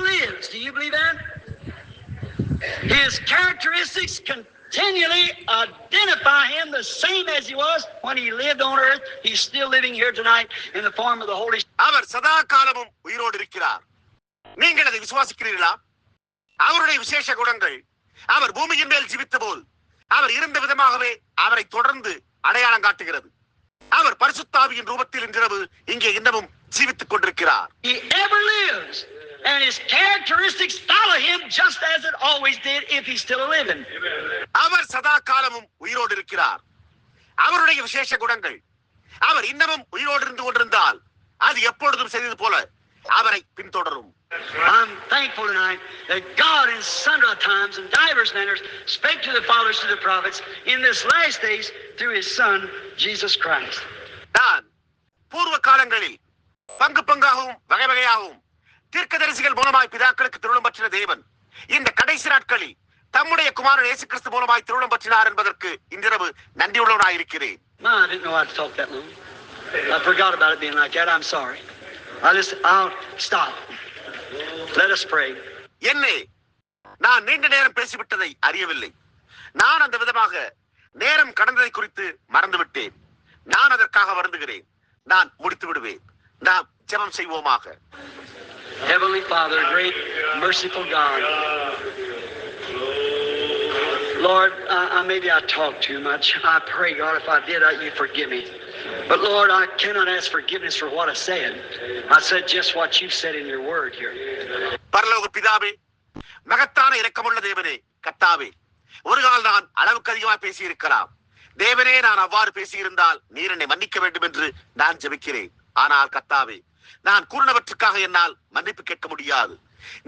lives. Do you believe that? His characteristics continually identify him the same as he was when he lived on earth. He's still living here tonight in the form of the Holy Spirit. அவர் சதா காலமும் உயிரோடு இருக்கிறார். நீங்கள் அதை விசுவாசிக்கிறீர்களா? அவருடைய விசேஷ குணங்கள் அவர் பூமியின் மேல் ஜீவித்த போல் அவர் இருந்த விதமாகவே அவரை தொடர்ந்து அடையாளம் காட்டுகிறது. அவர் பரிசுத்த ஆவியின் ரூபத்தில் இன்றிரவு இங்கே இன்னமும் ஜீவித்துக் கொண்டிருக்கிறார். He ever lives. And his characteristics follow him just as it always did if he's still living. அவர் சதா காலமும் உயிரோடு இருக்கிறார். அவருடைய விசேஷ குணங்கள் அவர் இன்னமும் உயிரோடு இருந்து கொண்டிருந்தால் அது எப்பொழுதும் செய்தது போல அவரை பின்தொடரும். I'm thankful tonight that God in sundry times and divers manners spake to the fathers, to the prophets, in this last days through his Son, Jesus Christ. நான் பூர்வ காலங்களில் பங்கு பங்காகவும் வகை வகையாகவும் தீர்க்கதரிசிகள் மூலமாய் பிதாக்களுக்கு திருவுளம் பற்றின தேவன் இந்த கடைசி நாட்களில் தம்முடைய குமாரன் இயேசு கிறிஸ்து மூலமாய் திருவுளம் பற்றினார் என்பதற்கு இன்றிரவு நன்றியுள்ளவனாயிருக்கிறேன். I didn't know I'd talk that long. I forgot about it being like that. I'm sorry. I'll stop. Let us pray. என்னே நான் நீண்ட நேரம் பேசிவிட்டதை அறியவில்லை. நான் அந்த விதமாக நேரம் கடந்ததை குறித்து மறந்துவிட்டேன். நான் அதற்காக வருந்துகிறேன். நான் முடித்து விடுவேன். நாம் ஜெபம் செய்வோமாக. Heavenly Father, great merciful God, Lord, maybe I talked too much. I pray, God, if I did, you forgive me. But Lord, I cannot ask forgiveness for what I said. I said just what you said in your word here. பரலோக பிதாவே, மகத்தான இரக்கமுள்ள தேவனே, கர்த்தாவே, ஒரு கால் நான் அளவுக்கு அதிகமாக பேசியிருக்கலாம். தேவனே, நான் அவ்வாறு பேசியிருந்தால் நீர் என்னை மன்னிக்க வேண்டும் என்று நான் ஜெபிக்கிறேன். ஆனால் கர்த்தாவே, நான் கூறினவற்றுக்காக என்னால் மன்னிப்பு கேட்க முடியாது.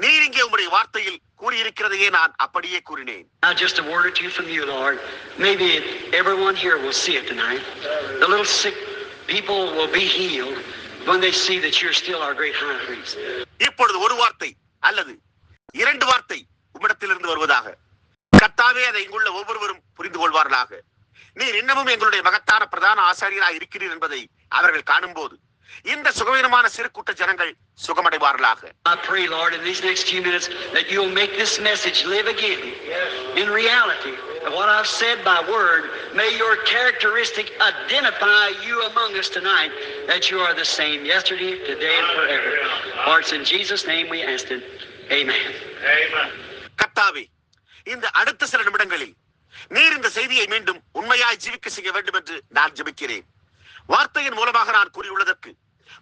நீர் இங்கே உம்முடைய வார்த்தையில் கூறியிருக்கிறதையே நான் அப்படியே கூறினேன். Now just a word or two from you, Lord. Maybe everyone here will see it tonight. The little sick people will be healed when they see that you're still our great high priest. இப்பொழுது ஒரு வார்த்தை அல்லது இரண்டு வார்த்தை உம்மிடத்திலிருந்து வருவதாக. கர்த்தாவே, அதை இங்குள்ள ஒவ்வொருவரும் புரிந்து கொள்வார்களாக. நீர் இன்னமும் எங்களுடைய மகத்தான பிரதான ஆசாரியராக இருக்கிறீர் என்பதை அவர்கள் காணும்போது இந்த சுகவீனமான சிறு கூட்ட ஜனங்கள் சுகமடைவார்களாக. I pray, Lord, in these next few minutes that you'll make this message live again in reality. And what I've said by word, may your characteristic identify you among us tonight, that you are the same yesterday, today, and forever. For it's in Jesus' name we ask it. Amen. Amen. கர்த்தாவே, இந்த அடுத்த சில நிமிடங்களில் நீர் இந்த செய்தியை மீண்டும் உண்மையாய் ஜீவிக்க செய்ய வேண்டும் என்று நான் ஜெபிக்கிறேன். வார்த்தையின் மூலமாக நான் கூறியுள்ளதற்கு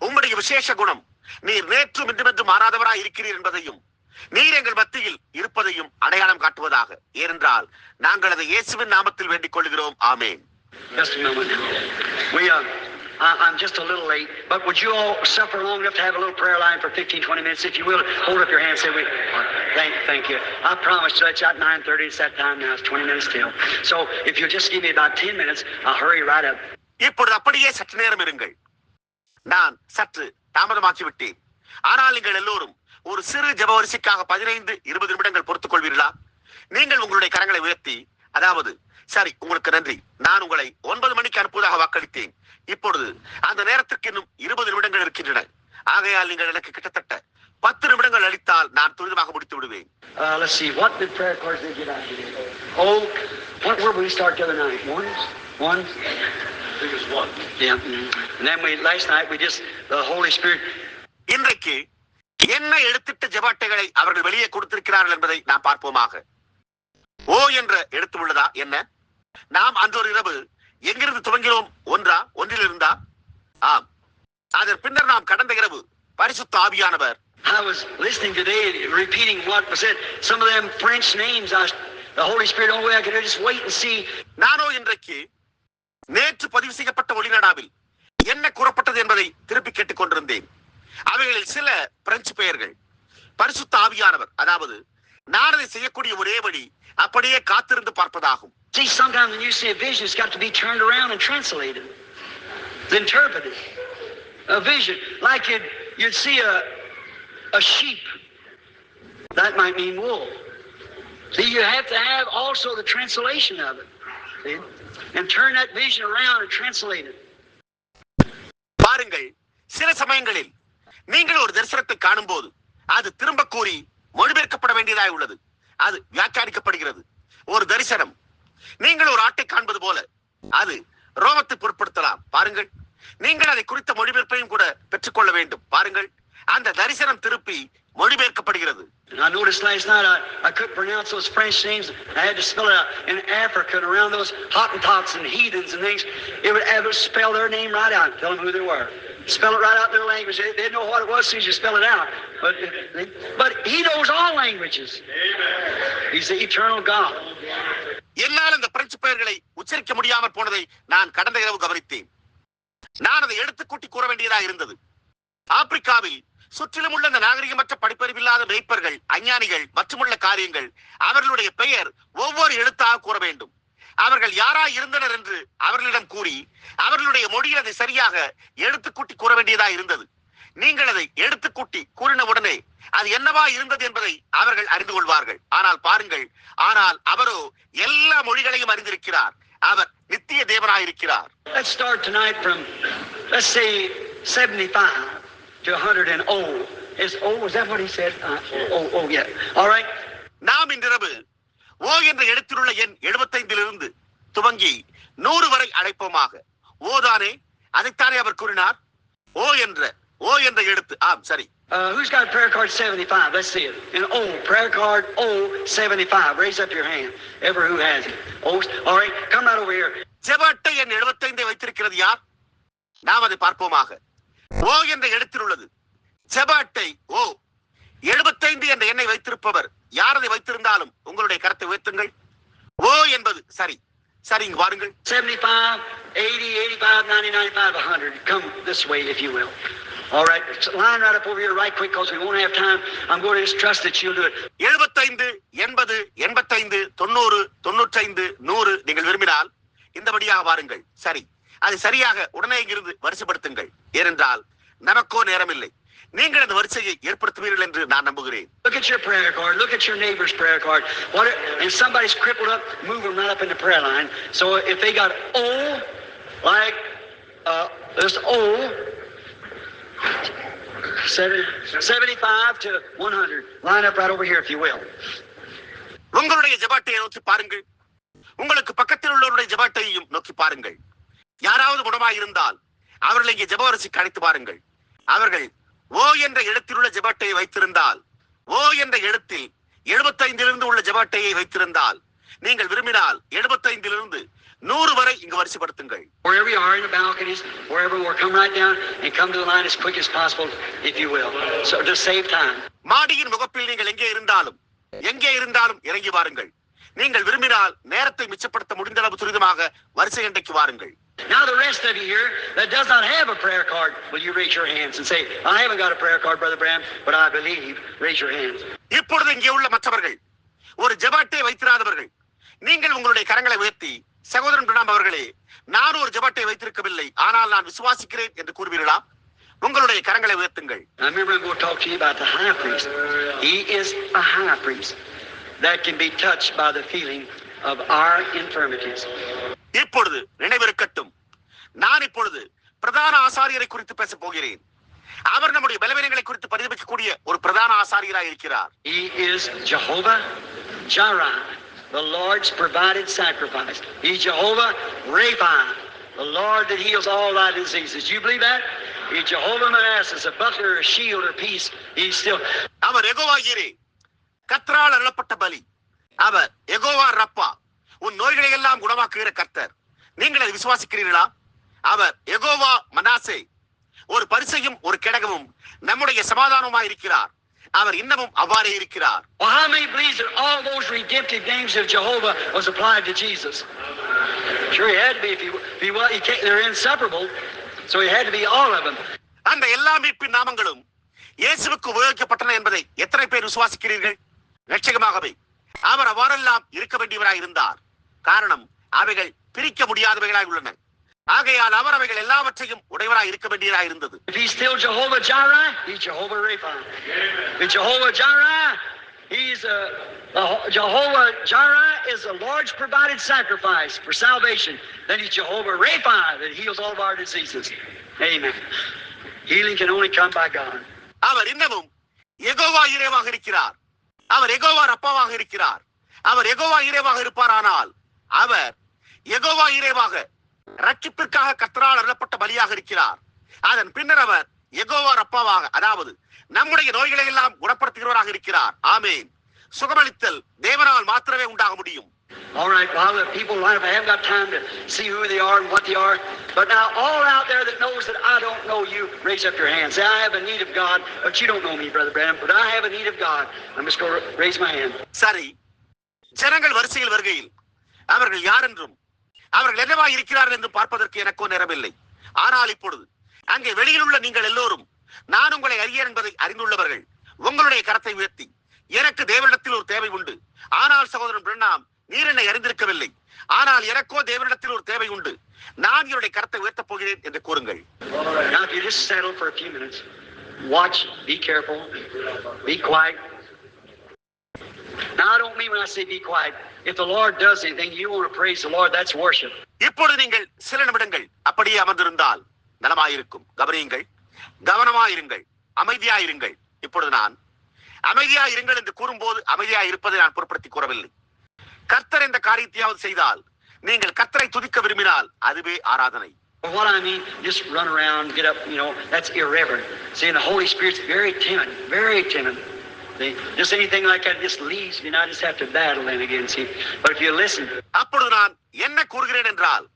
உம்முடைய விசேஷ குணம் நீர் நேற்றும் இன்றுமென்றும் மாறாதவராய் இருக்கிறீர் என்பதையும் நீர் எங்கள் மத்தியில் இருப்பதையும் அடையாளம் காட்டுவதாக. ஏனென்றால் நாங்கள் அதை இயேசுவின் நாமத்தில் வேண்டிக் கொள்கிறோம். ஆமென். I'm just a little late, but would you all suffer long enough to have a little prayer line for 15-20 minutes? If you will, hold up your hand and say, thank you. I promise you, it's at 9:30. It's that time now. It's 20 minutes till. So if you'll just give me about 10 minutes, I'll hurry right up. இப்பொழுது அப்படியே சற்று நேரம் இருங்கள். நான் சற்று தாமதமாக்கி விட்டேன். ஆனால் நீங்கள் எல்லோரும் ஒரு சிறு ஜெப வரிசைக்காக 15-20 நிமிடங்கள் பொறுத்துக் கொள்வீர்களா? நீங்கள் உங்களுடைய கரங்களை உயர்த்தி, அதாவது சரி, உங்களுக்கு நன்றி, நான் உங்களை 9 மணிக்கு அனுப்புவதாக வாக்களித்தேன். இப்பொழுது அந்த நேரத்திற்கு இன்னும் 20 நிமிடங்கள் இருக்கின்றன. ஆகையால் நீங்கள் எனக்கு கிட்டத்தட்ட 10 நிமிடங்கள் அளித்தால் நான் துரிதமாக முடித்து விடுவேன். Let's see, what did prayer cards they get out today? Oh, where will we start the other night? One? I think it's one. Yeah. And then last night we just, the Holy Spirit. இன்றைக்கு என்ன எடுத்திட்ட ஜெபாட்டைகளை அவர்கள் வெளியே கொடுத்திருக்கிறார்கள் என்பதை நாம் பார்ப்போமாக. ஓ என்ற எழுத்து உள்ளதா என்ன? நாம் அன்றொரு இரவு எங்கிருந்து துவங்கினோம்? ஒன்றிலிருந்தா? ஆம். அதன் பின்னர் நாம் கடந்த இரவு பரிசுத்த ஆவியானவர். I was listening today, repeating what was said. Some of them French names, the Holy Spirit, only way I could just wait and see. நானோ இன்றைக்கு நேற்று பதிவு செய்யப்பட்ட ஒளிநடாவில் என்ன கூறப்பட்டது என்பதை திருப்பி கேட்டுக் கொண்டிருந்தேன். அவைகளில் சில பிரெஞ்சு பெயர்கள். பரிசுத்த ஆவியானவர், அதாவது நான் அதை செய்யக்கூடிய ஒரே வழி அப்படியே காத்திருந்து பார்ப்பதாகும். See, sometimes when you see a vision, it's got to be turned around and translated, interpreted. A vision, like you'd see a sheep. That might mean wool. See, you have to have also the translation of it. See? And turn that vision around and translate it. பாருங்கள், சில சமயங்களில் நீங்கள் ஒரு தரிசனத்தை காணும்போது அது திரும்ப கூறி மொழிபெயர்க்கப்பட வேண்டியதாய் உள்ளது. அது வியாக்கியானிக்கப்படுகிறது. ஒரு தரிசனம், நீங்கள் ஒரு ஆட்டை காண்பது போல அது ரோமத்தை பொருட்படுத்தலாம். பாருங்கள், நீங்கள் அதை குறித்த மொழிபெயர்ப்பையும் கூட பெற்றுக்கொள்ள வேண்டும். பாருங்கள், அந்த தரிசனம் திருப்பி மொழிபெயர்க்கப்படுகிறது. I noticed last night I couldn't pronounce those French names. I had to spell it out. In Africa and around those Hottentots and heathens and things, it would spell their name right out, tell them who they were. Spell it right out in their language. They didn't know what it was as soon as you spell it out. But he knows all languages. He's the eternal God. என்னால் அந்த French பெயர்களை உச்சரிக்க முடியாமல் போனதை நான் கடந்த இரவு கவனித்தேன். நான் அதை எடுத்துக்கூட்டி கூற வேண்டியதாக இருந்தது. ஆப்பிரிக்காவில் சுற்றிலும் உள்ள அந்த நாகரிகமற்ற படிப்பறிவில்லாத மேய்ப்பர்கள், அஞ்ஞானிகள் மற்றுமுள்ள காரியங்கள், அவர்களுடைய பெயர் ஒவ்வொரு எழுத்தாக கூற வேண்டும். அவர்கள் யாராய் இருந்தனர் என்று அவர்களிடம் கூறி அவர்களுடைய மொழியில் அதை சரியாக எடுத்துக்கூட்டி கூற வேண்டியதாக இருந்தது. நீங்கள் அதை எடுத்துக்கூட்டி கூறினவுடனே அது என்னவா இருந்தது என்பதை அவர்கள் அறிந்து கொள்வார்கள். ஆனால் பாருங்கள், ஆனால் அவரோ எல்லா மொழிகளையும் அறிந்திருக்கிறார். அவர் நித்திய தேவனாயிருக்கிறார். Let's start tonight from, let's say 75 to 100 and O. Is O, was that what he said? Oh, yeah. All right. நாம் இன்றிரவு ஓ என்ற எழுத்திலுள்ள எண் 75 துவங்கி 100 வரை அழைப்போமாக. ஓதானே, அதைத்தானே அவர் கூறினார். ஓ என்ற எழுத்து. ஆம், சரி. Who's got prayer card 75? Let's see it. And O, prayer card O 75. Raise up your hand. Ever who has it. O, all right. Come right over here. ஜெப அட்டை எண் 75 வைத்திருக்கிறது யார்? நாம் அதை பார்ப்போமாக. ஓ என்ற எழுத்தில் உள்ளது. ஜெப அட்டை ஓ 75 என்ற எண்ணை வைத்திருப்பவர் யார் அதை வைத்திருந்தாலும் உங்களுடைய கரத்தை உயர்த்துங்கள். ஓ என்பது சரி. சரி, இங்கு வாருங்கள். 75, 80, 85, 90, 95, 100. Come this way if you will. All right. Line right up over here right quick because we won't have time. I'm going to just trust that you'll do it. 75, 80, 85, 90, 95, 100 நீங்கள் விரும்பினால் இந்தபடியாக வாருங்கள். சரி, அதை சரியாக உடனே இங்கிருந்து வரிசைப்படுத்துங்கள். ஏனென்றால் நமக்கோ நேரமில்லை. நீங்கள் அந்த வரிசையை ஏற்படுத்துவீர்கள் என்று நான் நம்புகிறேன். Look at your prayer card. Look at your neighbor's prayer card. And somebody's crippled up, move them right up in the prayer line. So if they got O, like this O, 75 to 100. Line up right over here if you will. உங்களுடைய ஜெபாட்டையை நோக்கி பாருங்கள். உங்களுக்கு பக்கத்தில் உள்ளவருடைய ஜெபாட்டையையும் நோக்கி பாருங்கள். யாராவது முடமாய் இருந்தால் அவர்களை இங்கே ஜெபவரிசைக்கு அழைத்து பாருங்கள். அவர்கள் ஓ என்ற எழுத்திலுள்ள ஜெபாட்டையை வைத்திருந்தால், ஓ என்ற எழுத்தில் 75 உள்ள ஜெபாட்டையை வைத்திருந்தால், நீங்கள் விரும்பினால் 75 100 வரை இங்கு வரிசைப்படுத்துங்கள். Wherever you are in the balconies, wherever we're come right down and come to the line as quick as possible if you will. So to save time. மாடியின் முகப்பில் நீங்கள் எங்கே இருந்தாலும் இறங்கி வாருங்கள். நீங்கள் விரும்பினால் நேரத்தை மிச்சப்படுத்த முடிந்த அளவு துரிதமாக வரிசை எண்டைக்கு வாருங்கள். Now the rest of you here that does not have a prayer card, will you raise your hands and say, I haven't got a prayer card, Brother Bram, but I believe. Raise your hands. இப்பொழுது இங்கே உள்ள மற்றவர்கள், ஒரு ஜெபாட்டை வைத்திராதவர்கள், நீங்கள் உங்களுடைய கரங்களை உயர்த்தி, சகோதரன் பிரணாம் அவர்களே, நான் ஒரு ஜெபாட்டை வைத்திருக்கவில்லை, ஆனால் நான் விசுவாசிக்கிறேன் என்று கூறுவீர்களா? உங்களுடைய கரங்களை உயர்த்துங்கள். I remember I'm going to talk to you about the high priest. He is a high priest that can be touched by the feeling of our infirmities. இப்பொழுது நினைவிருக்கட்டும், நான் இப்பொழுது பிரதான ஆசாரியரை குறித்து பேச போகிறேன். அவர் நம்முடைய பலவீனங்களை குறித்து பரிதபிக்கக்கூடிய ஒரு பிரதான ஆசாரியராய் இருக்கிறார். He is Jehovah Jireh, the Lord's provided sacrifice. He's Jehovah Rapha, the Lord that heals all thy diseases. You believe that? He's Jehovah Manasseh, a buckler, a shield, or peace. He's still. அவர் யெகோவா ஈரே, கர்த்தரால் அருளப்பட்ட பலி. அவர் யெகோவா ரப்பா, உன் நோய்களை எல்லாம் குணமாக்குகிற கர்த்தர். நீங்கள் அதை விசுவாசிக்கிறீர்களா? அவர் யெகோவா மனாசே, ஒரு பரிசையும் ஒரு கேடகமும் நம்முடைய சமாதானமாய் இருக்கிறார். அவர் இன்னமும் அவ்வாறே இருக்கிறார். Well, how many believes that all those redemptive names of Jehovah was applied to Jesus? Sure, he had to be. If he was, they're inseparable, so he had to be all of them. அந்த எல்லா மீட்பின் நாமங்களும் இயேசுவுக்கு உபயோகிக்கப்பட்டன என்பதை எத்தனை பேர் விசுவாசிக்கிறீர்கள்? நிச்சயமாகவே அவர் அவ்வாறெல்லாம் இருக்க வேண்டியவராய் இருந்தார். காரணம், அவைகள் பிரிக்க முடியாதவைகளாய் உள்ளன. ஆகையால் அவர் அவைகள் எல்லாவற்றையும் உடையவராய் இருக்க வேண்டியதாய் இருந்தது. If he's still Jehovah Jireh, he's Jehovah Rapha. If Jehovah Jireh, he's Jehovah Jireh is the Lord's provided sacrifice for salvation. Then he's Jehovah Rapha that heals all of our diseases. Amen. Healing can only come by God. அவர் இன்னமும் யெகோவா ஈரேவாக இருக்கிறார். அவர் யெகோவா ரப்பாவாக இருக்கிறார். அவர் யெகோவா ஈரேவாக இருப்பாரானால் அவர் யெகோவா ஈரேவாக ரட்சிப்பிற்காக கர்த்தரால் அருளப்பட்ட பலியாக இருக்கிறார். அதன் பின்னர் அவர் யெகோவா ரப்பாவாக, அதாவது நம்முடைய நோய்களை எல்லாம் குணப்படுத்துகிறவராக இருக்கிறார். ஆமென். சுகமளித்தல் தேவனால் மாத்திரமே உண்டாக முடியும். All right, well, the people line up. I haven't got time to see who they are and what they are. But now, all out there that knows that I don't know you, raise up your hand. Say, I have a need of God, but you don't know me, Brother Branham, but I have a need of God. I'm just going to raise my hand. சரி, ஜனங்கள் வரிசையில் வருகையில் அவர்கள் யார் என்றும் அவர்கள் என்னவா இருக்கிறார்கள் என்று பார்ப்பதற்கு எனக்கோ நேரமில்லை. ஆனால் இப்பொழுது அங்கே வெளியில் உள்ள நீங்கள் எல்லோரும் நான் உங்களை அறியேன் என்பதை அறிந்துள்ளவர்கள் உங்களுடைய கரத்தை உயர்த்தி, எனக்கு தேவனிடத்தில் ஒரு தேவை உண்டு, ஆனால் சகோதரன் பிரணாம் நீர் என்னை அறிந்திருக்கவில்லை, ஆனால் எனக்கோ தேவனிடத்தில் ஒரு தேவை உண்டு, நான் என்னுடைய கரத்தை உயர்த்தப் போகிறேன் என்று கூறுங்கள். Now if you just settle for a few minutes, watch, be careful, be quiet. Now I don't mean when I say be quiet. If the Lord does anything, you want to praise the Lord, that's worship. இப்பொழுது நீங்கள் சில நிமிடங்கள் அப்படியே அமர்ந்திருந்தால் நலமாயிருக்கும். கவனியுங்கள், கவனமாயிருங்கள், அமைதியாயிருங்கள். இப்பொழுது நான் அமைதியாயிருங்கள் என்று கூறும்போது அமைதியாய் இருப்பதை நான் பொருட்படுத்தி கூறவில்லை. கர்த்தர் என்ற காரியத்தையாவது செய்தால் நீங்கள் கர்த்தரை துதிக்க விரும்பினால் அதுவே ஆராதனை. What I mean, just run around, get up, that's irreverent. See, the Holy Spirit's very timid, very timid. See, just anything like that just leaves me, and I just have to battle then again, see. But if you listen. அப்பொழுது நான் என்ன கூறுகிறேன் என்றால்,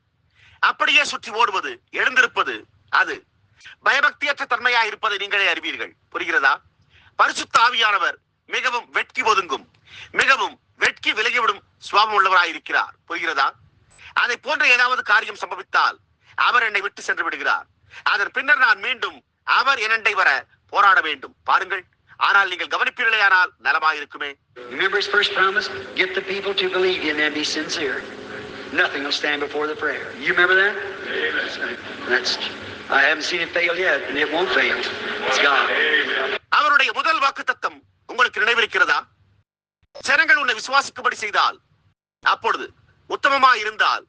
அப்படியே சுற்றி ஓடுவது, எழுந்திருப்பது, அது பயபக்தியற்ற தன்மையா இருப்பதை நீங்களே அறிவீர்கள். புரிகிறதா? பரிசுத்த ஆவியானவர் மிகவும் வெட்கி ஒதுங்கும், மிகவும் வெட்கி விலகிவிடும் சுவாபம் உள்ளவராயிருக்கிறார். புரிகிறதா? அதை போன்ற ஏதாவது காரியம் சம்பவித்தால் அவர் என்னை விட்டு சென்று விடுகிறார். அதன் பின்னர் நான் மீண்டும் அவர் என்னண்டை வர போராட வேண்டும். பாருங்கள், ஆனால் நீங்கள் கவனிப்பீர்களேயானால் நலமாயிருக்குமே. Remember his first promise? Get the people to believe you and then be sincere. Nothing will stand before the prayer. You remember that? That's I haven't seen it fail yet, and it won't fail. It's God. அவருடைய முதல் வாக்குத்தத்தம் உங்களுக்கு நினைவிருக்கிறதா? ஜனங்கள் உன்னை விசுவாசிக்கும்படி செய்தால், அப்பொழுது உத்தமமா இருந்தால்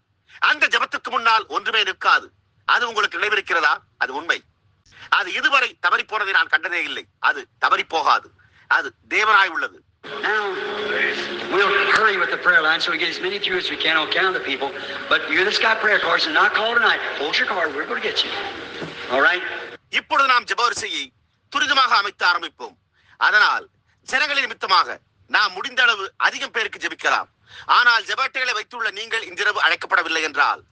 அந்த ஜபத்துக்கு முன்னால் ஒன்றுமே நிற்காது. அது உங்களுக்கு நினைவிருக்கிறதா? அது உண்மை. அது இதுவரை தவறி போனதை நான் கண்டதே இல்லை. அது தவறி போகாது. அது தேவனாய் உள்ளது. Now, we'll hurry with the prayer line so we get as many through as we can on count the people. But you that's got prayer cards and not call tonight, hold your card. We're going to get you. All right? இப்பொழுது நாம் ஜெப வரிசையை துரிதமாக அமைத்து ஆரம்பிப்போம். அதனால் ஜனங்களின் நிமித்தமாக நாம் முடிந்த அளவு அதிகம் பேருக்கு ஜெபிக்கலாம். ஆனால் ஜெப அட்டைகளை வைத்துள்ள நீங்கள் இன்றிரவு அழைக்கப்படவில்லை என்றால்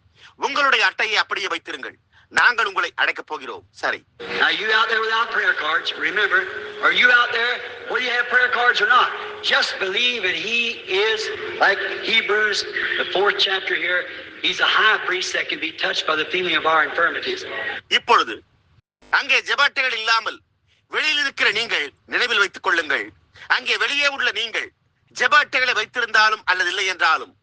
உங்களுடைய அட்டையை அப்படியே வைத்திருங்கள். நாங்கள் உங்களை அழைக்கப் போகிறோம். சரி. Now you out there without prayer cards, remember, are you out there whether you have prayer cards or not? Just believe that he is like Hebrews, the 4th chapter here. He's a high priest that can be touched by the feeling of our infirmities. இப்பொழுது அங்கே ஜெப அட்டைகள் இல்லாமல் வெளியில் இருக்கிற நீங்கள் நினைவில் வைத்துக் கொள்ளுங்கள். அங்கே வெளியே உள்ள நீங்கள் ஜெப அட்டைகளை வைத்திருந்தாலும் அல்லது இல்லை என்றாலும்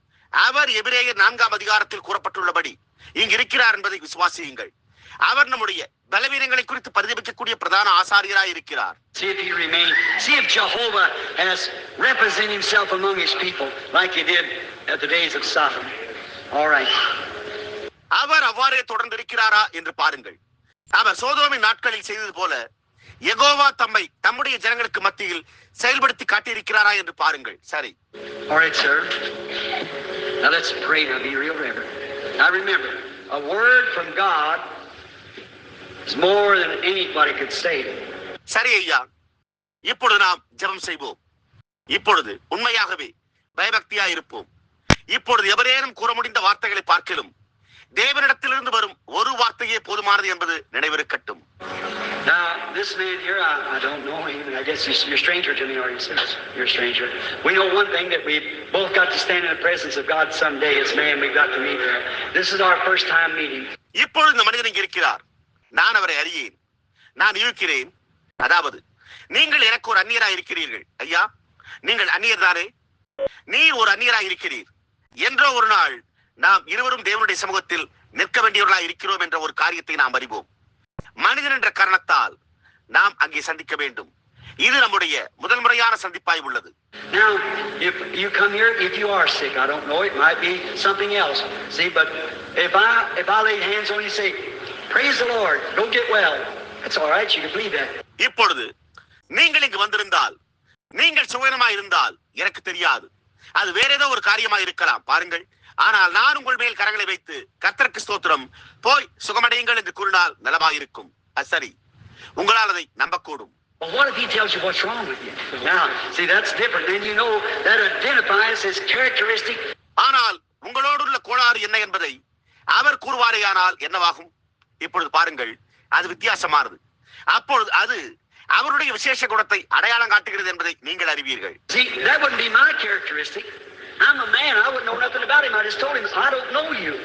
அவர் எபிரேயர் 4ஆம் அதிகாரத்தில் கூறப்பட்டுள்ளபடி இங்கு இருக்கிறார் என்பதை விசுவாசியுங்கள். அவர் நம்முடைய பலவீனங்களை குறித்து பரிதபிக்கக்கூடிய பிரதான ஆசாரியராய் இருக்கிறார். See if he remains. See if Jehovah has represented himself among his people like he did at the days of Sodom. All right. அவர் அவ்வாறே தொடர்ந்து இருக்கிறாரா என்று பாருங்கள். அவர் சோதோமின் நாட்களில் செய்தது போல யெகோவா தம்மை தம்முடைய ஜனங்களுக்கு மத்தியில் செயல்படுத்தி காட்டியிருக்கிறாரா என்று பாருங்கள். சரி. All right, sir. Now let's pray. Now be real reverent. Now remember, a word from God is more than anybody could say. சரி ஐயா, இப்பொழுது நாம் ஜெபம் செய்வோம். இப்பொழுது உண்மையாகவே பயபக்தியாய் இருப்போம். இப்பொழுது எவரேனும் கூற முடிந்த வார்த்தைகளை பார்க்கலும் தேவனிடத்திலிருந்து வரும் ஒரு வார்த்தையே போதுமானது என்பது நினைவிருக்கட்டும். Now this man here, I don't know him. I guess you're a stranger to me, or you said you're a stranger. We know one thing, that we both got to stand in the presence of God someday. As man, we've got to meet there. This is our first time meeting. இப்பொழுது இந்த மனிதன் இங்கே இருக்கிறார். நான் அவரை அறியேன், நான் இருக்கிறேன். அதாவது நீங்கள் எனக்கு ஒரு அந்நியராய் இருக்கிறீர்கள். ஐயா, நீங்கள் அந்நியர் தானே? நீர் ஒரு அந்நியராய் இருக்கிறீர். என்றோ ஒரு நாள் நாம் இருவரும் தேவனுடைய சமூகத்தில் நிற்க வேண்டியவர்களாய் இருக்கிறோம் என்ற ஒரு காரியத்தை நாம் அறிவோம். மனிதன் என்ற காரணத்தால் நாம் அங்கே சந்திக்க வேண்டும். இது நம்முடைய முதல் முறையான சந்திப்பாய் உள்ளது. Now, if you come here, if you are sick, I don't know, it might be something else. See, but if I lay hands on you and say, praise the Lord, go get well, that's all right, you can believe that. இப்பொழுது நீங்கள் இங்கு வந்திருந்தால், நீங்கள் சுகவீனமாய் இருந்தால் எனக்கு தெரியாது, அது வேற ஏதோ ஒரு காரியமாய் இருக்கலாம். பாருங்கள், ஆனால் நான் உங்கள் மேல் கரங்களை வைத்து கர்த்தருக்கு ஸ்தோத்திரம், போய் சுகமடையுங்கள் என்று கூறினால் நலமாயிருக்கும். அது சரி, உங்களால் அதை நம்பக்கூடும். Well, what if he tells you what's wrong with you? Now, see, that's different. Then you know that identifies his characteristic. ஆனால் உங்களோடுள்ள கோளாறு என்ன என்பதை அவர் கூறுவாரேயானால் என்னவாகும்? இப்பொழுது பாருங்கள், அது வித்தியாசமானது. அப்பொழுது அது அவருடைய விசேஷ குணத்தை அடையாளம் காட்டுகிறது என்பதை நீங்கள் அறிவீர்கள். See, that wouldn't be my characteristic. I'm a man. I wouldn't know nothing about him. I just told him, I don't know you.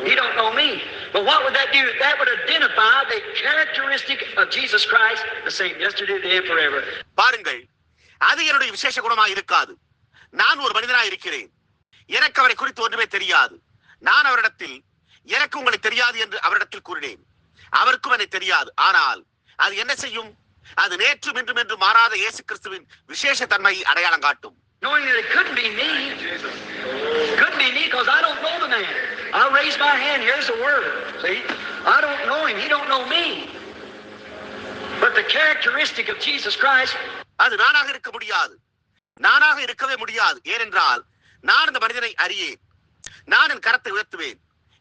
He don't know me. But what would that do? That would identify the characteristic of Jesus Christ, the same yesterday, today, and forever. பாருங்கள், அது என்னுடைய விசேஷ குணமாக இருக்காது. நான் ஒரு மனிதனாக இருக்கிறேன். எனக்கு அவரை குறித்து ஒன்றுமே தெரியாது. நான் அவரிடத்தில் எனக்கு உங்களை தெரியாது என்று அவரிடத்தில் கூறினேன். அவருக்கும் என்னை தெரியாது. ஆனால் அது என்ன செய்யும்? அது நேற்றும் இன்றும் என்று மாறாத இயேசு கிறிஸ்துவின் விசேஷ தன்மையை அடையாளம் காட்டும். Knowing that it couldn't be me. Couldn't be me because I don't know the man. I'll raise my hand. Here's the word. See? I don't know him. He don't know me. But the characteristic of Jesus Christ. அது நானாக இருக்க முடியாது. நானாக இருக்கவே முடியாது. ஏனென்றால் நான் இந்த மனிதனை அறியேன். நான் என் கரத்தை உயர்த்துவேன்.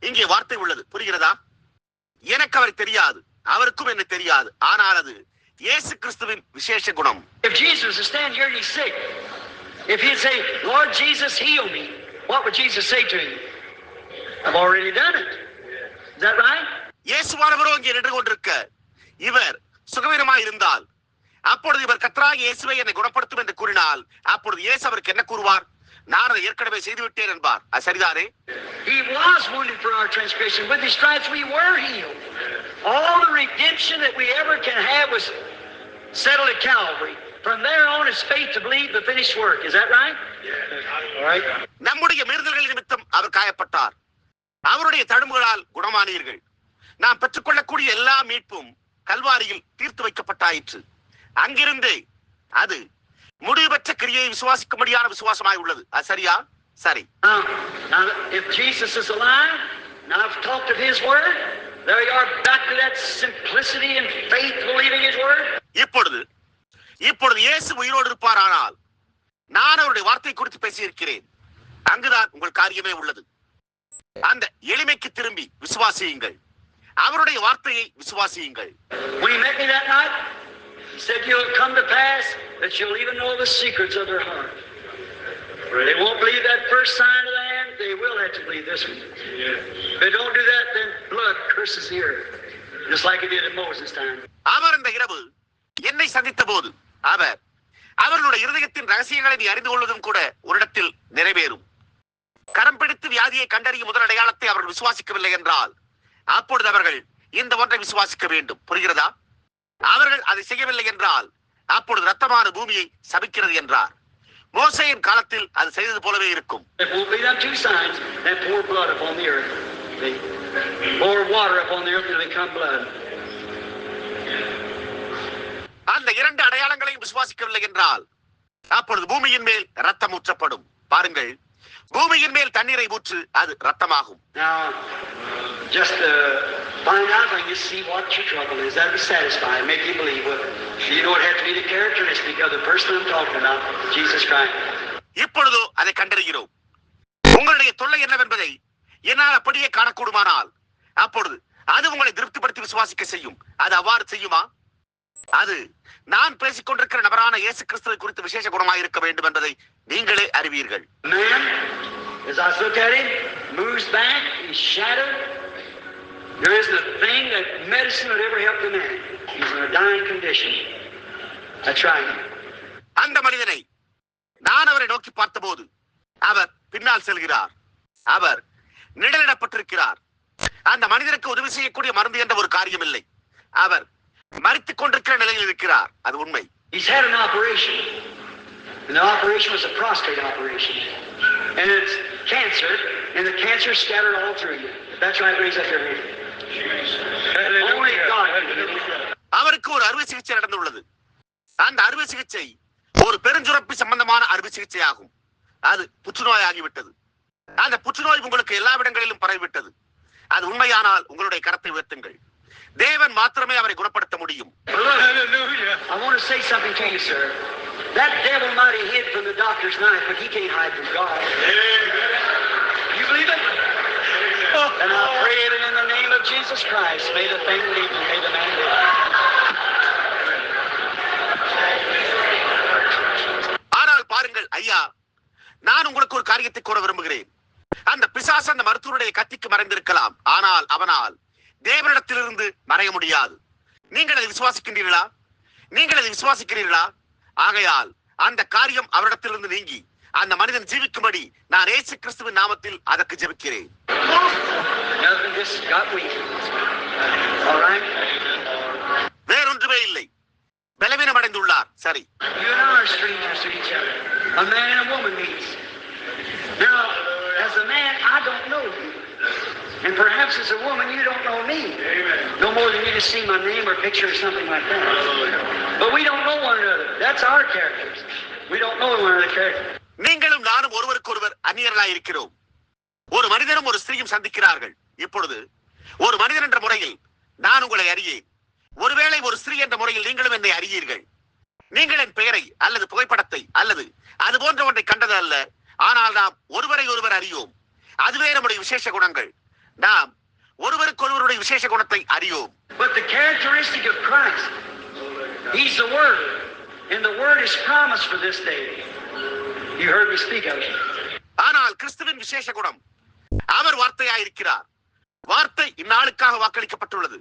இங்கே வார்த்தை உள்ளது. புரிகிறதா? எனக்கு அவரை தெரியாது. அவருக்கும் என்ன தெரியாது. ஆனால் அது இயேசு கிறிஸ்துவின் விசேஷ குணம். If Jesus was to stand here and he's sick, if he'd say, Lord Jesus, heal me, what would Jesus say to him? I've already done it. Is that right? இயேசுவானவரோ இங்கே நின்று கொண்டிருக்க இவர் சுகவீனமாய் இருந்தால், அப்பொழுது இவர் கர்த்தராகிய இயேசுவை என்னை குணப்படுத்தும் என்று கூறினால், அப்பொழுது இயேசு அவருக்கு என்ன கூறுவார்? நான் அதை ஏற்கனவே செய்துவிட்டேன் என்பார். அது சரிதானே? He was wounded for our transgression. With his stripes we were healed. All the redemption that we ever can have was settled at Calvary. From there on is faith to believe the finished work. Is that right? All right. நம்முடைய மீறுதல்கள் நிமித்தம் அவர் காயப்பட்டார். அவருடைய தழும்புகளால் குணமானீர்கள். நாம் பெற்றுக்கொள்ளக்கூடிய எல்லா மீட்பும் கல்வாரியில் தீர்த்து வைக்கப்பட்டாயிற்று. அங்கிருந்தே அது முடிவு பெற்ற கிரியை விசுவாசிக்கும்படியான விசுவாசமாய் உள்ளது. அது சரியா? சரி. Now, if Jesus is alive, now I've talked of his word, there you are, back to that simplicity and faith, believing his word. இப்பொழுது இயேசு உயிரோடு இருப்பாரானால் நான் அவருடைய வார்த்தை குறித்து பேசியிருக்கிறேன். அங்குதான் உங்கள் காரியமே உள்ளது. அந்த எளிமைக்கு திரும்பி விசுவாசியுங்கள். அவருடைய வார்த்தையை விசுவாசியுங்கள். When he met me that night, he said, you'll come to pass that you'll even know the secrets of their heart. They won't believe that first sign of the hand, they will have to believe this one. If they don't do that, then blood curses the earth. Just like it did in Moses' time. அவர் இந்த இரவு என்னை சந்தித்த போது அவர்களுடைய இருதயத்தின் ரகசியங்களை நீ அறிந்து கொள்வதும் கூட ஒரு இடத்தில் நிறைவேறும். கரம் பிடித்து வியாதியை கண்டறியும் முதல் அடையாளத்தை அவர்கள் விசுவாசிக்கவில்லை என்றால், அப்பொழுது அவர்கள் இந்த ஒன்றை விசுவாசிக்க வேண்டும். புரிகிறதா? அவர்கள் அதை செய்யவில்லை என்றால், அப்பொழுது ரத்தமான பூமியை சபிக்கிறது என்றார். மோசேயின் காலத்தில் அது செய்தது போலவே இருக்கும். அந்த இரண்டு அடையாளங்களையும் விசுவாசிக்கவில்லை என்றால், அப்பொழுது பூமியின் மேல் ரத்தம் ஊற்றப்படும். பாருங்கள், பூமியின் மேல் தண்ணீரை ஊற்று, அது ரத்தமாகும். Just find out when you see what your trouble is. That'll be satisfying. Make you believe it. You know it has to be the characteristic of the person I'm talking about, Jesus Christ. இப்பொழுதோ அதை கண்டறிகிறோம். உங்களுடைய தொல்லை என்னவென்பதை என்னால் அப்படியே காணக்கூடுமானால், அப்பொழுது அது உங்களை திருப்திப்படுத்தி விசுவாசிக்க செய்யும். அது அவ்வாறு செய்யுமா? அது நான் பேசிக் கொண்டிருக்கிற நபரான இயேசு கிறிஸ்துவை குறித்து விசேஷ குணமாக இருக்க வேண்டும் என்பதை நீங்களே அறிவீர்கள். Man, as I look at him, moves back, he's shattered. There isn't a thing that medicine would ever help the man. He's in a dying condition. That's right. அந்த மனிதனை நான் அவரை நோக்கி பார்த்தபோது அவர் பின்னால் செல்கிறார். அவர் நிழலிடப்பட்டிருக்கிறார். அந்த மனிதனுக்கு உதவி செய்யக்கூடிய மருந்து என்ற ஒரு காரியம் இல்லை. அவர் மரித்துக் கொண்டிருக்கிற நிலையில் இருக்கிறார். அது உண்மை. He's had an operation. And the operation was a prostate operation. And it's cancer, and the cancer scattered all through you. That's right, raise up your hand. Only God can do it. அவருக்கு ஒரு அறுவை சிகிச்சை நடந்துள்ளது. அந்த அறுவை சிகிச்சை ஒரு பெருஞ்சுரப்பி சம்பந்தமான அறுவை சிகிச்சை ஆகும். அது புற்றுநோய் ஆகிவிட்டது. அந்த புற்றுநோய் உங்களுக்கு எல்லா இடங்களிலும் பரவிவிட்டது. அது உண்மையானால் உங்களுடைய கரத்தை உயர்த்துங்கள். தேவன் மாத்திரமே அவரை குணப்படுத்த முடியும். I want want to say something to you, sir. That devil might have hid from the doctor's knife, but he can't hide from God. You believe it? And I pray it in the name of Jesus Christ. May the thing leave and may the man live. ஆனால் பாருங்கள் ஐயா, நான் உங்களுக்கு ஒரு காரியத்தை கூற விரும்புகிறேன். அந்த பிசாசு அந்த மருத்துவருடைய கத்திக்கு மறைந்திருக்கலாம், ஆனால் அவனால் தேவனிடத்திலிருந்து மறைய முடியாது. நீங்கள் அதை விசுவாசிக்கின்றீர்களா? நீங்கள் அதை விசுவாசிக்கிறீர்களா? ஆகையால் அந்த காரியம் அவரிடத்திலிருந்து நீங்கி அந்த மனிதன் ஜீவிக்கும்படி நான் இயேசு கிறிஸ்துவின் நாமத்தில் அதற்கு ஜெபிக்கிறேன். வேறொன்றுமே இல்லை. பலவீனம் அடைந்துள்ளார். சரி. As a man, I don't know you. And perhaps as a woman, you don't know me. No more than you just see my name or picture or something like that. But we don't know one another. That's our characters. We don't know one another's character. நீங்களும் நானும் ஒருவருக்கொருவர் அந்நியர்களாய் இருக்கிறோம். ஒரு மனிதனும் ஒரு ஸ்திரீயும் சந்திக்கிறார்கள். இப்பொழுது ஒரு மனிதன் என்ற முறையில் நான் உங்களை அறியேன். ஒருவேளை ஒரு ஸ்திரீ என்ற முறையில் நீங்களும் என்னை அறியீர்கள். நீங்கள் என் பெயரை அல்லது புகைப்படத்தை அல்லது அது போன்ற ஒன்றை கண்டது அல்ல. ஆனால் நாம் ஒருவரை ஒருவர் அறியோம். அதுவே நம்முடைய விசேஷ குணங்கள். நாம் ஒருவருக்கு ஒருவருடைய விசேஷ குணத்தை அறியோம். But the characteristic of Christ, He's the Word, and the Word is promised for this day. You heard me speak of it. ஆனால் கிறிஸ்துவின் விசேஷ குணம், அவர் வார்த்தையாயிருக்கிறார். வார்த்தை இந்நாளுக்காக வாக்களிக்கப்பட்டுள்ளது.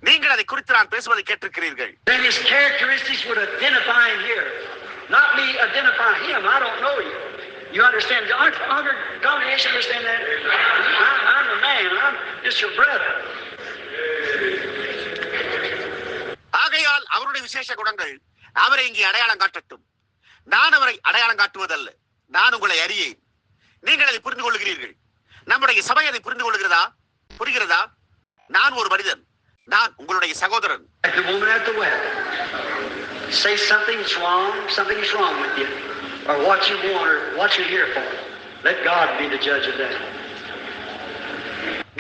நீங்கள் அதை குறித்து நான் பேசுவதை கேட்டிருக்கிறீர்கள். Then His characteristics would identify Him here, not me identify Him. I don't know you. You understand? Our congregation understand that? I'm the man. I'm just your brother. ஆகையால் அவருடைய விசேஷ குணங்கள் அவரை இங்கே அடையாளம் காட்டட்டும். நான் அவரை அடையாளம் காட்டுவதல்ல. நான் உங்களை அறியேன். நீங்கள் அதை புரிந்து கொள்கிறீர்கள். நம்முடைய சபை அதை புரிந்து கொள்கிறதா? புரிகிறதா? நான் ஒரு மனிதன். நான் உங்களுடைய சகோதரன். The woman at the well. Say something's wrong. Something's wrong with you. Or what you want or what you're here for. Let God be the judge of that.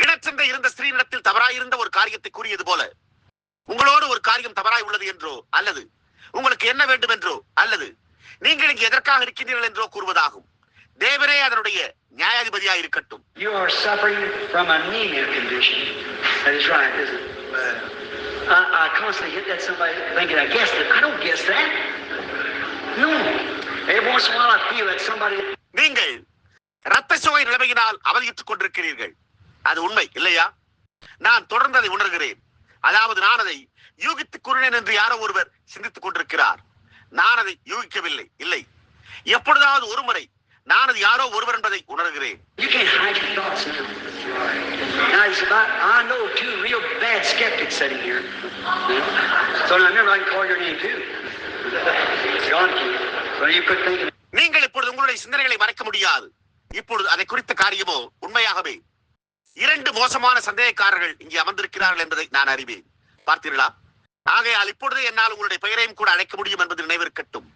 கிணற்றென்ற இருந்த ஸ்திரீனிடத்தில் தவறாயிருந்த ஒரு காரியத்தை கூறியது போல உங்களோடு ஒரு காரியம் தவறாய் உள்ளது என்றோ அல்லது உங்களுக்கு என்ன வேண்டும் என்றோ அல்லது நீங்கள் இங்கு எதற்காக இருக்கின்றீர்கள் என்றோ கூறுவதாகும். தேவரே அதனுடைய நியாயாதிபதியாக இருக்கட்டும். You are suffering from anemia condition. That is right, isn't it? I constantly hit that somebody thinking I guessed it. I don't guess that. No. Every once in a while I feel that somebody. நீங்கள் இரத்த சோகை நிலைமையினால் அவதியுற்றுக் கொண்டிருக்கிறீர்கள். அது உண்மை இல்லையா? நான் தொடர்ந்து அதை உணர்கிறேன். அதாவது நான் அதை யூகித்துக் கூறினேன் என்று யாரோ ஒருவர் சிந்தித்துக் கொண்டிருக்கிறார். நான் அதை யூகிக்கவில்லை. இல்லை, எப்பொழுதாவது ஒரு முறை நான் அது யாரோ ஒருவர் என்பதை உணர்கிறேன். You can't hide your thoughts now. Now it's about, I know two real bad skeptics sitting here. So now remember I can call your name too. God can. Well, you quit thinking. நீங்கள் இப்பொழுது உங்களுடைய சிந்தனைகளை மறைக்க முடியாது. இப்பொழுது அதை குறித்த காரியமோ உண்மையாகவே இரண்டு மோசமான சந்தேகக்காரர்கள் இங்கே அமர்ந்திருக்கிறார்கள் என்பதை நான் அறிவேன். பார்த்தீர்களா? ஆகையால் இப்பொழுதே என்னால் உங்களுடைய பெயரையும் கூட அழைக்க முடியும் என்பது நினைவிருக்கட்டும்.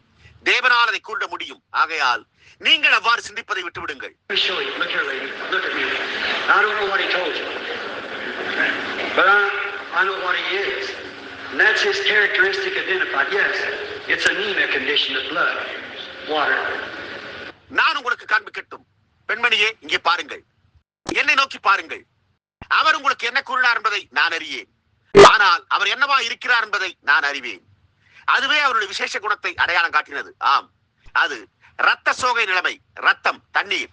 தேவனால் அதை கூற முடியும். ஆகையால் நீங்கள் அவ்வாறு சிந்திப்பதை விட்டுவிடுங்கள். நான் உங்களுக்கு காண்பிக்கட்டும். பெண்மணியே, இங்கே பாருங்கள். என்னை நோக்கி பாருங்கள். அவர் உங்களுக்கு என்ன கூறினார் என்பதை நான் அறியேன். ஆனால் அவர் என்னவா இருக்கிறார் என்பதை நான் அறிவேன். அதுவே அவருடைய விசேஷ குணத்தை அடையாளம் காட்டினது. ஆம், அது இரத்த சோகை நிலைமை. ரத்தம், தண்ணீர்.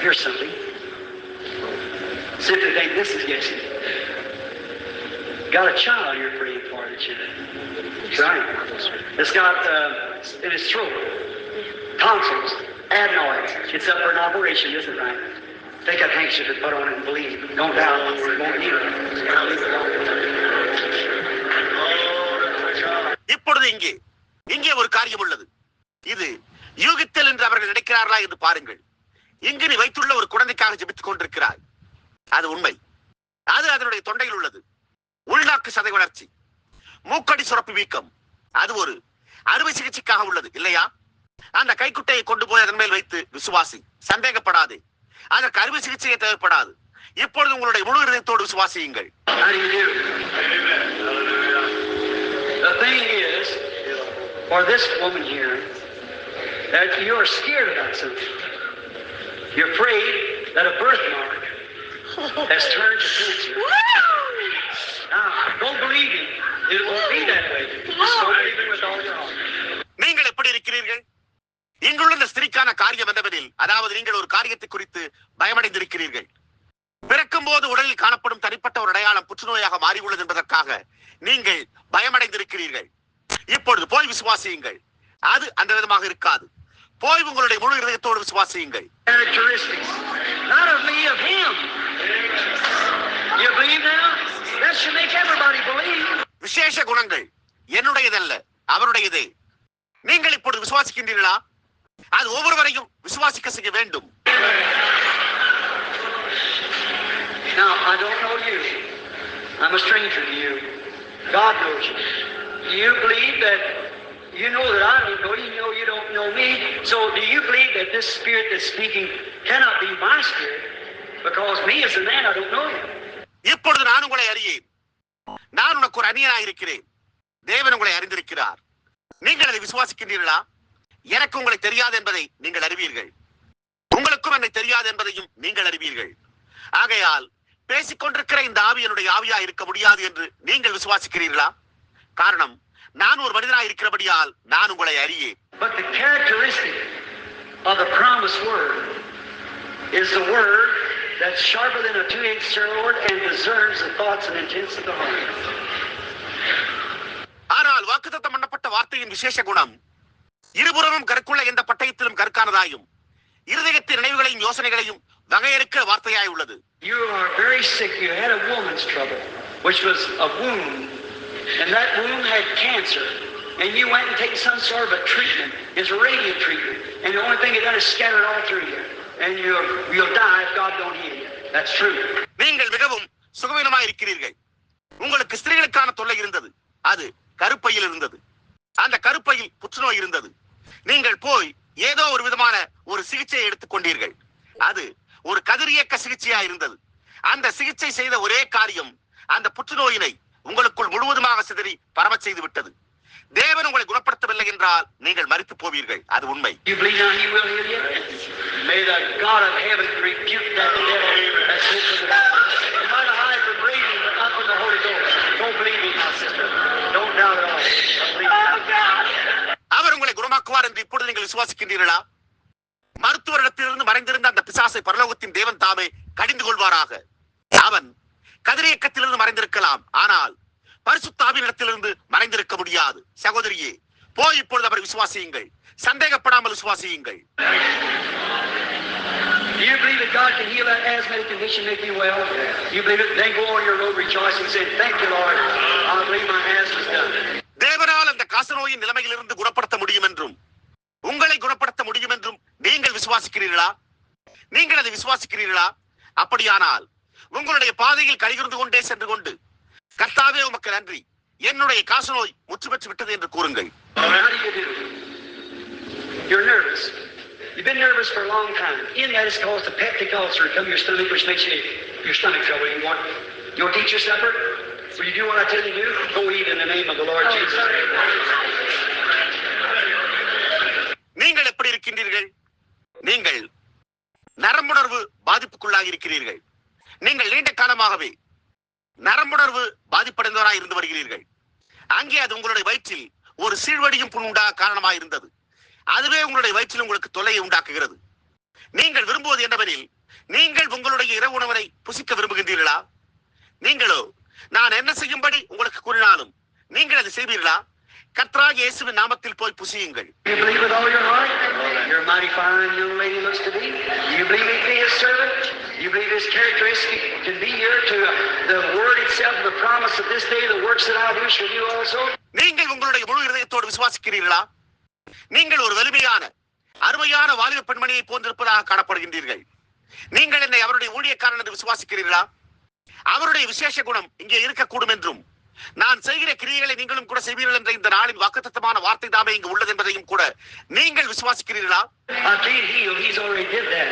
Here's something. See if you think this is guessing. Got a child you're praying for, that you. That's right. It's got in his throat tonsils, adenoids. It's up for an operation, isn't it right? Take that handkerchief and put on it and believe. Don't doubt. Won't need it. இப்பொழுது இங்கே ஒரு காரியம் உள்ளது. இது யூகித்தல் என்று அவர்கள் நினைக்கிறார்களா என்று பாருங்கள். இங்கு நீ வைத்துள்ள ஒரு குழந்தைக்காக ஜெபித்துக் கொண்டிருக்கிறாய். அது உண்மை. அது அதனுடைய தொண்டையில் உள்ளது. உள்நாக்கு சதை வளர்ச்சி, மூக்கடி சுரப்பு வீக்கம். அது ஒரு அறுவை சிகிச்சைக்காக உள்ளது இல்லையா? அந்த கைக்குட்டையை கொண்டு போய் அதன் மேல் வைத்து விசுவாசி. சந்தேகப்படாதே, அதற்கு அறுவை சிகிச்சையே தேவைப்படாது. இப்பொழுது உங்களுடைய முழு இதயத்தோடு விசுவாசியுங்கள். or this woman here, that you are scared about something. You're afraid that a birthmark has turned to cancer. Now, don't believe him. It won't be that way. Just don't believe it with all your heart. நீங்கள் எப்படி இருக்கிறீர்கள்? இங்குள்ள இந்த ஸ்திரீக்கான காரியம் என்னவெனில், அதாவது நீங்கள் ஒரு காரியத்தை குறித்து பயமடைந்திருக்கிறீர்கள். பிறக்கும் போது உடலில் காணப்படும் தனிப்பட்ட ஒரு அடையாளம் புற்றுநோயாக மாறியுள்ளது என்பதற்காக நீங்கள் பயமடைந்திருக்கிறீர்கள். இப்பொழுது போய் விசுவாசியுங்கள். அது அந்த விதமாக இருக்காது. போய் உங்களுடைய முழு இதயத்தோடு விசுவாசியுங்கள். Not of me, of him. You believe now? That should make everybody believe. விசேஷ குணங்கள் என்னுடையதல்ல, அவருடையதே. நீங்கள் இப்பொழுது விசுவாசிக்கின்றீர்களா? அது ஒவ்வொருவரையும் விசுவாசிக்க செய்ய வேண்டும். Now, I don't know you. I'm a stranger to you. God knows you. You believe that you know that I don't know you. You know you don't know me. So do you believe that this spirit that's speaking cannot be my spirit? Because me as a man, I don't know you. இப்பொழுது நான் உங்களை அறியேன். நான் உனக்கு ஒரு அந்நியனாக இருக்கிறேன். தேவன் உங்களை அறிந்திருக்கிறார். நீங்கள் அதை விசுவாசிக்கின்றீர்களா? எனக்கு உங்களை தெரியாது என்பதை நீங்கள் அறிவீர்கள். உங்களுக்கும் என்னை தெரியாது என்பதையும் நீங்கள் அறிவீர்கள். ஆகையால் பேசிக்கொண்டிருக்கிற இந்த ஆவி என்னுடைய ஆவியா இருக்க முடியாது என்று நீங்கள் விசுவாசிக்கிறீர்களா? காரணம், நான் ஒரு மனிதனாக இருக்கிறபடியால் நான் உங்களை அறியேன். But the characteristic of the promised word is the word that's sharper than a two-edged sword and discerns the thoughts and intents of the heart. ஆனால் வாக்குத்தத்தம் பண்ணப்பட்ட வார்த்தையின் விசேஷ குணம் இருபுறமும் கருக்குள்ள எந்த பட்டயத்திலும் கருக்கானதாயும் இருதயத்தின் நினைவுகளையும் யோசனைகளையும் வகையறுக்க வார்த்தையாய் உள்ளது. You are very sick. You had a woman's trouble, which was a wound, and that wound had cancer, and you went and taken some sort of a treatment. It's a radiant treatment, and the only thing it done is scatter it all through you, and you'll die if God don't heal you. That's true. நீங்கள் மிகவும் சுகவீனமாய் இருக்கிறீர்கள். உங்களுக்கு ஸ்திரீகளுக்கான தொல்லை இருந்தது. அது கருப்பையில் இருந்தது. அந்த கருப்பையில் புற்றுநோய் இருந்தது. நீங்கள் போய் ஏதோ ஒரு விதமான ஒரு சிகிச்சையை எடுத்துக் கொண்டீர்கள். அது ஒரு கதிரியக்க சிகிச்சையா இருந்தது. அந்த சிகிச்சை செய்த ஒரே காரியம் அந்த புற்றுநோயினை உங்களுக்குள் முழுவதுமாக சிதறி பரவச் செய்து விட்டது. தேவன் உங்களை குணப்படுத்தவில்லை என்றால் நீங்கள் மரித்து போவீர்கள். அது உண்மை. அவர் உங்களை குணமாக்குவார் என்று இப்பொழுது நீங்கள் விசுவாசிக்கின்றீர்களா? மருத்துவரிடத்திலிருந்து மறைந்திருந்த அந்த பிசாசை பரலோகத்தின் தேவன் தாமே கடிந்து கொள்வாராக. அவன் கதிரியக்கத்திலிருந்து மறைந்திருக்கலாம், ஆனால் பரிசுத்த ஆவியிடத்திலிருந்து மறைந்திருக்க முடியாது. சகோதரியே, போய் இப்பொழுது அவரை விசுவாசியுங்கள். சந்தேகப்படாமல் விசுவாசியுங்கள். Do you believe that God can heal that asthmatic condition, make you well? You believe it? Then go on your road rejoicing, saying, "Thank you, Lord. I believe my asthma's done." தேவனால் அந்த காசநோயின் நிலைமையிலிருந்து குணப்படுத்த முடியும் என்றும் உங்களை குணப்படுத்த முடியும் என்றும் நீங்கள் விசுவாசிக்கிறீர்களா? நீங்கள் அதை விசுவாசிக்கிறீர்களா? அப்படியானால் உங்களுடைய பாதையில் கைகிருந்து கொண்டே சென்று கொண்டு, கர்த்தாவே உமக்கு நன்றி, என்னுடைய காசநோய் முற்று பெற்று விட்டது என்று கூறுங்கள். How do you do? You're nervous. You've been nervous for a long time. In that is caused a peptic ulcer to come to your stomach, which makes your stomach trouble. You want to eat your supper? Will you do what I tell you to do? Go eat in the name of the Lord Jesus. நீங்கள் எப்படி இருக்கின்றீர்கள்? நீங்கள் நரம்புணர்வு பாதிப்புக்குள்ளாக இருக்கிறீர்கள். நீங்கள் நீண்ட காலமாகவே நரம்புணர்வு பாதிப்படைந்தவராய் இருந்து வருகிறீர்கள். அங்கே அது உங்களுடைய வயிற்றில் ஒரு சீழ்வடியும் புண் உண்டாக காரணமாக இருந்தது. அதுவே உங்களுடைய வயிற்றில் உங்களுக்கு தொல்லையை உண்டாக்குகிறது. நீங்கள் விரும்புவது என்னவெனில், நீங்கள் உங்களுடைய இரவு உணவனை புசிக்க விரும்புகின்றீர்களா? நீங்களோ நான் என்ன செய்யும்படி உங்களுக்கு கூறினாலும் நீங்கள் அதை செய்வீர்களா? கர்த்தராகிய இயேசுவின் நாமத்தில் போய் புசியுங்கள். You believe with all your heart? You're a mighty fine young lady looks to be. You believe me to be his servant? You believe his characteristic can be here to the word itself, the promise of this day, the works that I do shall you also? நீங்கள் உங்களுடைய முழு இதயத்தோடு விசுவாசிக்கிறீர்களா? நீங்கள் ஒரு வலிமையான அருமையான வாலிப பெண்மணியை போன்றிருப்பதாக காணப்படுகின்றீர்கள். நீங்கள் என்னை அவருடைய ஊழியக்காரன் என்று விசுவாசிக்கிறீர்களா? அவருடைய விசேஷ குணம் இங்கே இருக்கக்கூடும் என்றும் நான் செய்கிற கிரியைகளை நீங்களும் கூட செய்வீர்கள் என்ற இந்த நாளின் வாக்குத்தத்தமான வார்த்தை தாமே இங்கு உள்ளது என்பதையும் கூட நீங்கள் விசுவாசிக்கிறீர்களா? I can't heal. He's already did that.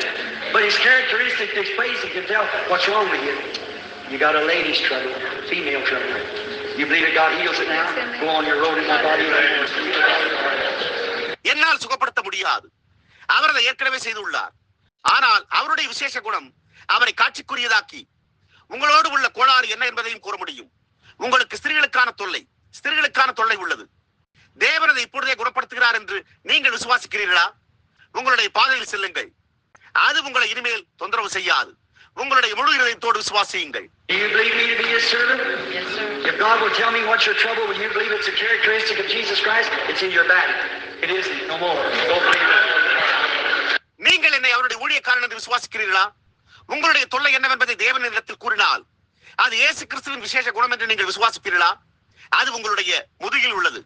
But his characteristic displays, he can tell what's wrong with you. You got a lady's trouble, female trouble. You believe that God heals it now? Go on your road and my body. என்னால் சுகப்படுத்த முடியாது. அவர் அதை ஏற்கனவே செய்துள்ளார். ஆனால் அவருடைய விசேஷ குணம் அவரை காட்சிக்குரியதாக்கி உங்களோடு உள்ள கோளாறு என்ன என்பதையும் கூற முடியும். உங்களுக்கு ஸ்திரீகளுக்கான தொல்லை உள்ளது. தேவன் அதை இப்பொழுதே குணப்படுத்துகிறார் என்று நீங்கள் விசுவாசிக்கிறீர்களா? உங்களுடைய பாதையில் செல்லுங்கள். அது உங்களை இனிமேல் தொந்தரவு செய்யாது. உங்களுடைய முழு இதயத்தோடு விசுவாசியுங்கள். நீங்கள் என்னை அவருடைய ஊழியக்காரன் என்று விசுவாசிக்கிறீர்களா? உங்களுடைய தொல்லை என்னவென்பதை தேவனிடத்தில் கூறினால் அது இயேசு கிறிஸ்துவின் விசேஷ குணம் என்று நீங்கள் விசுவாசிப்பீர்களா? அது உங்களுடைய முதுகில் உள்ளது.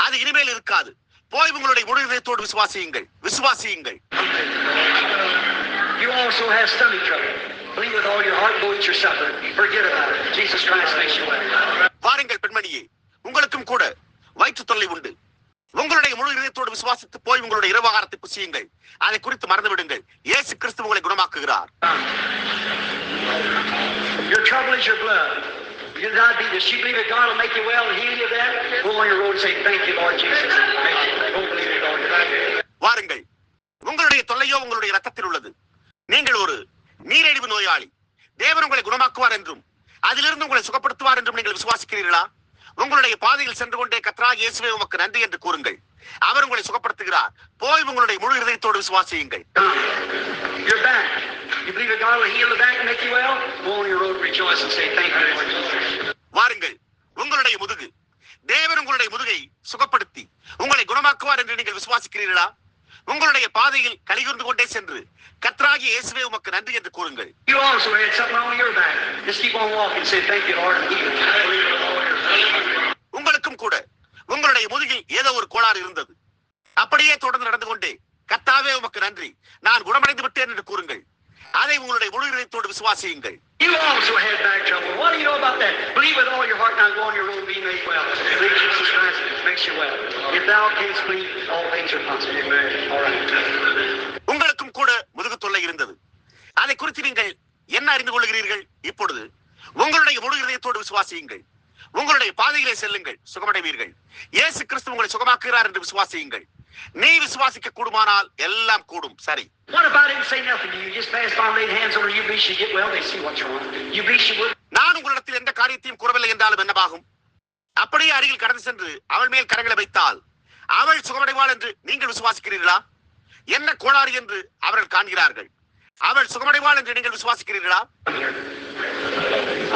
அது இனிமேல் இருக்காது. போய் உங்களுடைய முழு இதயத்தோடு விசுவாசியுங்கள். You also have stomach trouble. Believe with all your heart, go eat your supper. Forget about it. Jesus Christ makes you well. வாருங்கள் பெண்மணியே, உங்களுக்கும் கூட வயிற்று தொல்லை உண்டு. உங்களுடைய முழு இதயத்தோடு விசுவாசித்து போய் உங்களுடைய இரவாகாரத்தை புசியுங்கள். அதை குறித்து மறந்து விடுங்கள். இயேசு கிறிஸ்து உங்களை குணமாக்குகிறார். Your trouble is your blood. You're diabetes. You believe that God will make you well and heal you then? Go on your road and say, thank you, Lord Jesus. Don't believe it, Lord. வாருங்கள். உங்களுடைய தொல்லையோ உங்களுடைய ரத்தத்தில் உள்ளது. நீங்கள் ஒரு நீரிழிவு நோயாளி. தேவன் உங்களை குணமாக்குவார் என்றும் அதிலிருந்து உங்களை சுகப்படுத்துவார் என்றும் நீங்கள் விசுவாசிக்கிறீர்களா? உங்களுடைய பாதையில் சென்று கொண்டே கர்த்தராகிய இயேசுவே உமக்கு நன்றி என்று கூறுங்கள். அவர் உங்களை சுகப்படுத்துகிறார். போய் உங்களுடைய முழு இதயத்தோடு விசுவாசியுங்கள். வாருங்கள். உங்களுடைய முதுகு. தேவன் உங்களுடைய முதுகை சுகப்படுத்தி உங்களை குணமாக்குவார் என்று நீங்கள் விசுவாசிக்கிறீர்களா? உங்களுடைய பாதையில் கலிகூர்ந்து கொண்டே சென்று கர்த்தராகிய இயேசுவே உமக்கு நன்றி என்று கூறுங்கள். உங்களுக்கும் கூட உங்களுடைய முதுகில் ஏதோ ஒரு கோளாறு இருந்தது. அப்படியே தொடர்ந்து நடந்து கொண்டே கர்த்தாவே உமக்கு நன்றி, நான் குணமடைந்து விட்டேன் என்று கூறுங்கள். அதை உங்களுடைய முழு இதயத்தோடு விசுவாசியுங்கள். You also had back trouble. What do you know about that? Believe with all your heart, now go on your road and be made well. Believe Jesus Christ makes you well. If thou canst believe, all things are possible. Amen. All right. உங்களுக்கும் கூட முதுகு தொல்லை இருந்தது. அதை குறித்து நீங்கள் என்ன அறிந்து கொள்கிறீர்கள்? இப்பொழுது உங்களுடைய முழு இதயத்தோடு விசுவாசியுங்கள். உங்களுடைய பாதையிலே செல்லுங்கள், சுகமடைவீர்கள். இயேசு கிறிஸ்து உங்களை சுகமாக்குகிறார் என்று விசுவாசியுங்கள். நீ விசுவாசிக்க கூடுமானால் எல்லாம் கூடும். சரி. What about him say nothing to you? Just pass by and lay hands on her. You believe she get well, they see what's wrong. You believe she would. நான் உங்களிடத்தில் எந்த காரியத்தையும் கூறவில்லை என்றாலும் என்னவாகும்? அப்படியே அருகில் கடந்து சென்று அவள் மேல் கரங்களை வைத்தால் அவள் சுகமடைவாள் என்று நீங்கள் விசுவாசிக்கிறீர்களா? என்ன கோளாறு என்று அவர்கள் காண்கிறார்கள். அவள் சுகமடைவாள் என்று நீங்கள் விசுவாசிக்கிறீர்களா?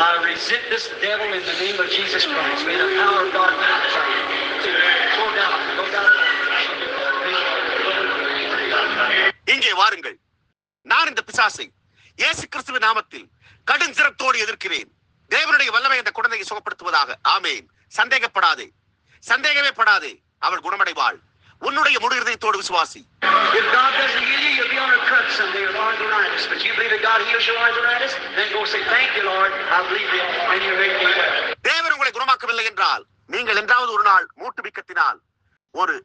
I resist this devil in the name of Jesus Christ. May the power of God be upon you. Go down. இங்கே வாருங்கள். நான் இந்த பிசாசை இயேசு கிறிஸ்துவின் நாமத்தில் கடும் சிரத்தோடு எதிர்க்கிறேன். தேவனுடைய வல்லமை இந்த குழந்தையை சுகப்படுத்துவதாக. ஆமென். சந்தேகமே படாதே. அவள் குணமடைவாள். உன்னுடைய முழு இதயத்தோடு விசுவாசி. If God doesn't heal you, you'll be on a crutch someday with arthritis. But you believe that God heals your arthritis? Then go say, thank you, Lord. I believe it. And you make me well. தேவன் உங்களை குணமாக்கவில்லை என்றால் நீங்கள் என்றாவது ஒரு நாள் மூட்டு வீக்கத்தினால் ஒரு